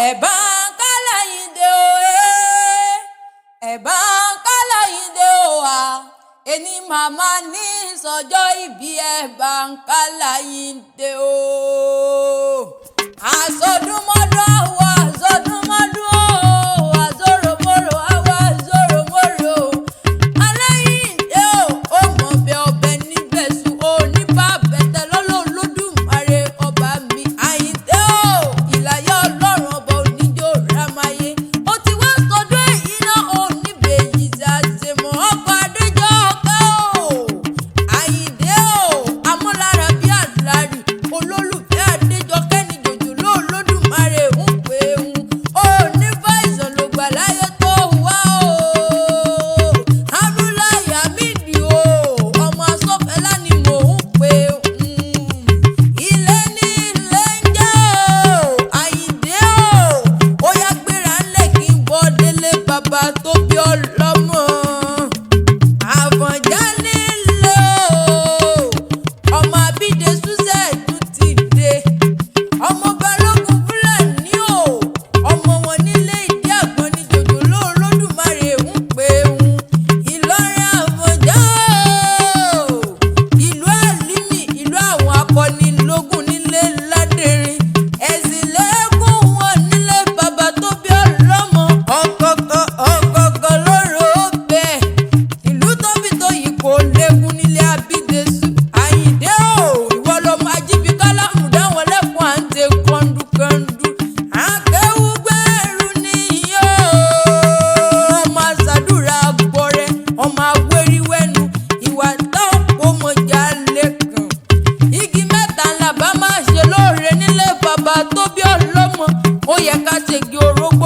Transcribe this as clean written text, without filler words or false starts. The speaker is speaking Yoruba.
Ẹ̀bá Kálàyìndé o, ẹ̀bá Kálàyìndé o wa, ẹni màmá ní sọjọ́ ìbí ẹ̀bá Kálàyìndé o. Àsọdúnmọ́dún àwọ̀ àsọdúnmọ́dún o, àsọ̀rọ̀mọ́rọ̀ àwọ̀ àsọ̀rọ̀mọ́rọ̀ o. Aláyìndé o, ó mọ̀ bẹ́ ọbẹ̀ níbẹ̀ sùn o, nípa bẹ̀tẹ̀ lọ́lọ́ Olódùmarè ọba mi. Àyìndé o, ìlàyé Ọlọ́run ọba oníjó ramáyé. Ó ti wá sọdún èyí náà ò níbẹ̀ yìí ṣàṣemọ̀ ọkọ̀ Adéjọ́ ọ̀gá o. Àyìndé o, amúlára bí àdúrárì, olólùfẹ́ Adéjọkẹ́ ni jòjòló Olódùmarè ń pè ń. Ó ní fàìsàn ló gbà láyé tó wá o. Abdullahi Hamid o, ọmọ Asọ́fẹ́lá ni mò ń pè ń. Ilé ní ilé ń jẹ́ o. Àyìndé o, ó yá gbéra ńlẹ̀ kí n bọ́ délé bàbá tó bí ọlọ́mọ. Àfọ̀njá nílé o, ọmọ Abídé Susan tún ti dé. Ọmọ Balógun Fúlàní o, ọmọ wọn nílé ìdí àgbọn ni jòjòló Olódùmarè ń pè ń. Ìlọrin Àfọ̀njá o, ìlú Àlímì, ìlú àwọn akọni lógún nílé Ládẹrin. Ẹ̀sìn lẹ́ẹ̀kún wọn nílé bàbá tó bí ọlọ́mọ. Ọ̀kọ̀ọ̀kọ̀ lóró bẹ́ẹ̀. Ìlú tóbi tó yìí kò léegun nílé Abídé Su. Àyìndé o, ìwọ lọmọ ajíbi kálámù dáwọn lẹ́kùn à ń tẹ kọ́ńdúkọ́ńdú. Akéwúgbẹ́rù nìyí o, ọmọ àṣàdúrà gbọ́rẹ́, ọmọ awéríwẹ́nu, ìwà táwọn kò mọ̀jà lẹ́kàn. Igi mẹ́ta ńlá bá máa ṣe lóore nílé bàbá tó bí ọlọ́mọ. Ó yẹ ká ṣègi orógbó.